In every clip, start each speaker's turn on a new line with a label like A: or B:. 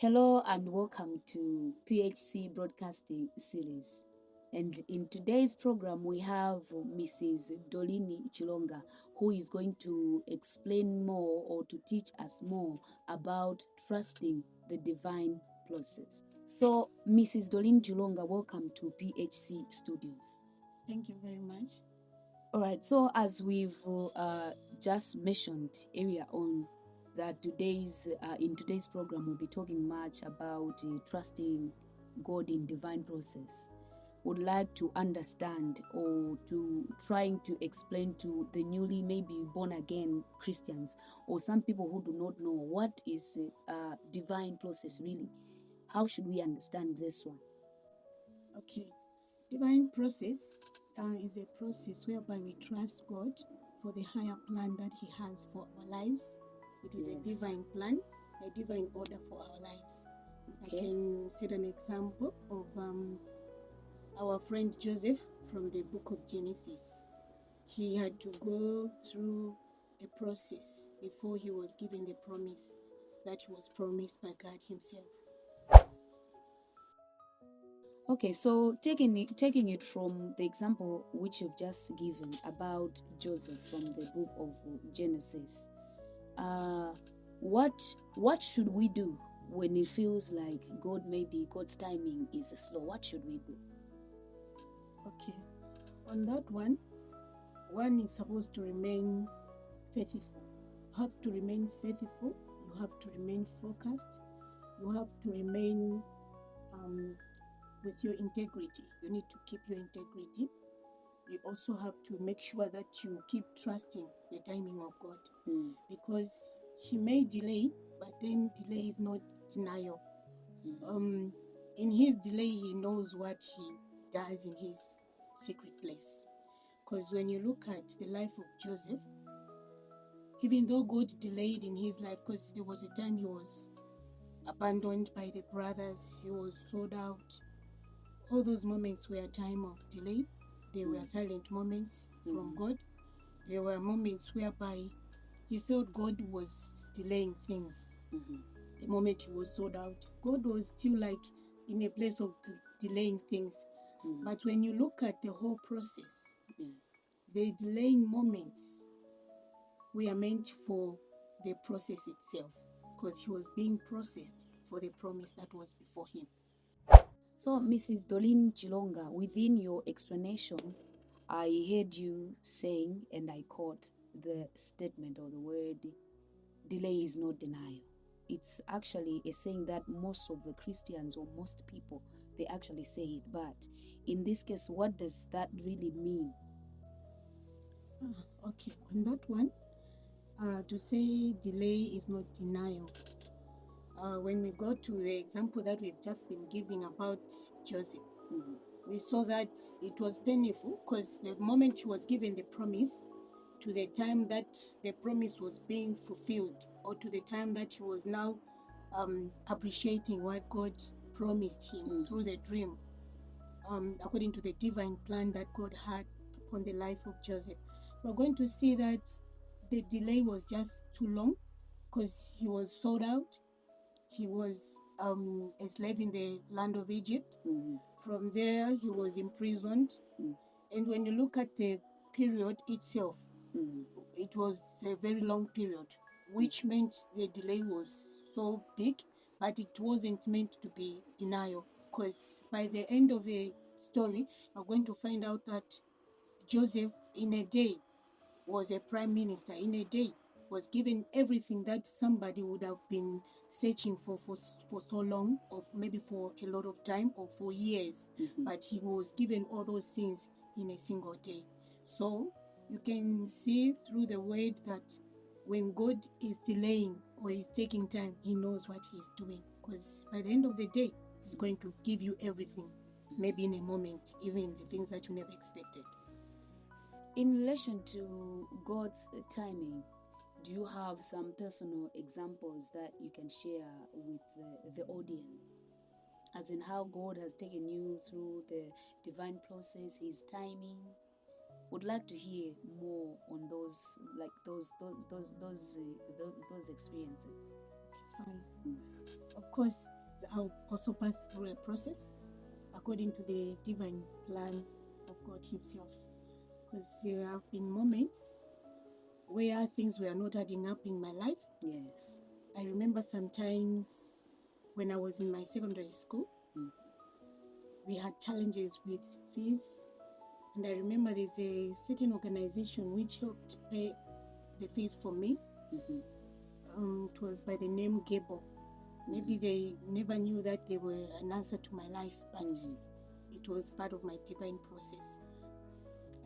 A: Hello and welcome to PHC Broadcasting Series. And in today's program, we have Mrs. Doreen Chilonga, who is going to explain more or to teach us more about trusting the divine process. So, Mrs. Doreen Chilonga, welcome to PHC Studios.
B: Thank you very much.
A: All right, so as we've just mentioned earlier on, that in today's program we'll be talking much about trusting God in divine process. Would like to understand or to trying to explain to the newly maybe born again Christians or some people who do not know what is divine process really. How should we understand this one?
B: Okay. Divine process is a process whereby we trust God for the higher plan that He has for our lives. It is a divine plan, a divine order for our lives. Okay. I can set an example of our friend Joseph from the book of Genesis. He had to go through a process before he was given the promise that he was promised by God Himself.
A: Okay, so taking it from the example which you've just given about Joseph from the book of Genesis, what should we do when it feels like God's timing is slow? What should we do?
B: Okay, on that one is supposed to remain faithful. You have to remain faithful. You have to remain focused. You have to remain with your integrity. You need to keep your integrity. You also have to make sure that you keep trusting the timing of God, because He may delay, but then delay is not denial. In His delay, He knows what He does in His secret place. Because when you look at the life of Joseph, even though God delayed in his life, because there was a time he was abandoned by the brothers, he was sold out. All those moments were a time of delay. They were silent moments from God. There were moments whereby he felt God was delaying things. The moment he was sold out, God was still like in a place of delaying things. But when you look at the whole process, the delaying moments were meant for the process itself, because he was being processed for the promise that was before him.
A: So, Mrs. Doreen Chilonga, within your explanation, I heard you saying, and I quote the statement or the word, delay is not denial. It's actually a saying that most of the Christians or most people, they actually say it. But in this case, what does that really mean?
B: Okay, on that one, to say delay is not denial. When we go to the example that we've just been giving about Joseph, we saw that it was painful, because the moment he was given the promise to the time that the promise was being fulfilled, or to the time that he was now appreciating what God promised him through the dream, according to the divine plan that God had upon the life of Joseph, we're going to see that the delay was just too long, because he was sold out. He was a slave in the land of Egypt. From there, he was imprisoned. And when you look at the period itself, it was a very long period, which meant the delay was so big, but it wasn't meant to be denial, because by the end of the story, we're going to find out that Joseph, in a day, was a prime minister. In a day, was given everything that somebody would have been searching for so long, or maybe for a lot of time, or for years. But he was given all those things in a single day. So you can see through the word that when God is delaying or is taking time, He knows what He's doing, because by the end of the day, He's going to give you everything, maybe in a moment, even the things that you never expected.
A: In relation to God's timing, do you have some personal examples that you can share with the audience? As in how God has taken you through the divine process, His timing. Would like to hear more on those experiences.
B: Fine. Of course, I'll also pass through a process according to the divine plan of God Himself. Because there have been moments where things were not adding up in my life.
A: Yes.
B: I remember sometimes when I was in my secondary school, we had challenges with fees. And I remember there's a certain organization which helped pay the fees for me. It was by the name Gable. Maybe they never knew that they were an answer to my life, but it was part of my divine process.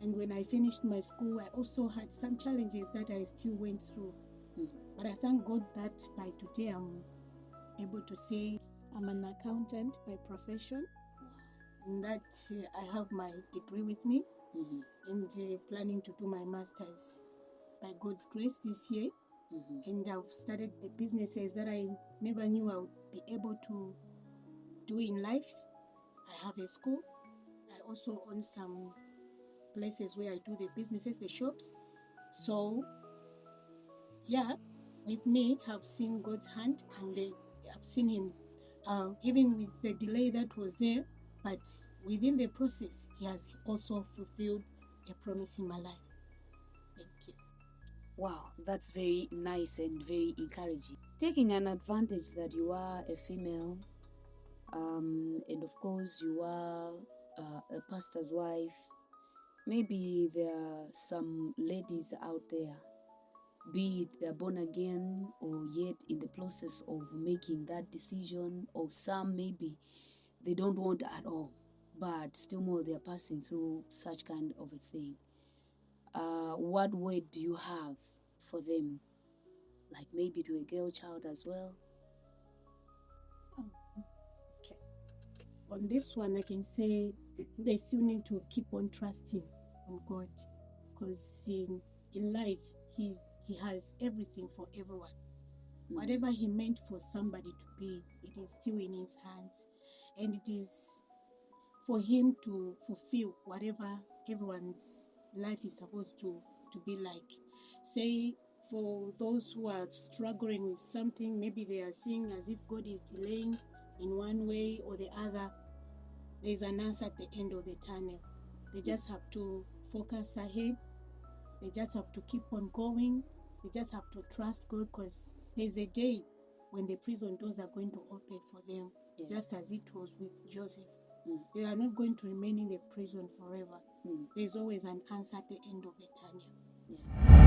B: And when I finished my school, I also had some challenges that I still went through. But I thank God that by today I'm able to say I'm an accountant by profession, and that I have my degree with me, and planning to do my master's by God's grace this year. And I've started the businesses that I never knew I would be able to do in life. I have a school. I also own some places where I do the businesses, the shops. So, yeah, with me, I've seen God's hand, and I've seen Him, even with the delay that was there, but within the process, He has also fulfilled a promise in my life. Thank you.
A: Wow, that's very nice and very encouraging. Taking an advantage that you are a female, and of course you are a pastor's wife. Maybe there are some ladies out there, be it they're born again or yet in the process of making that decision, or some maybe they don't want at all, but still more they're passing through such kind of a thing. What word do you have for them? Like maybe to a girl child as well?
B: Okay. On this one, I can say they still need to keep on trusting on God, because in life, He has everything for everyone. Whatever He meant for somebody to be, it is still in His hands, and it is for Him to fulfill whatever everyone's life is supposed to be like. Say, for those who are struggling with something, maybe they are seeing as if God is delaying in one way or the other, there's an answer at the end of the tunnel. They just have to focus ahead. They just have to keep on going. They just have to trust God, because there's a day when the prison doors are going to open for them, just as it was with Joseph. They are not going to remain in the prison forever. There's always an answer at the end of the tunnel.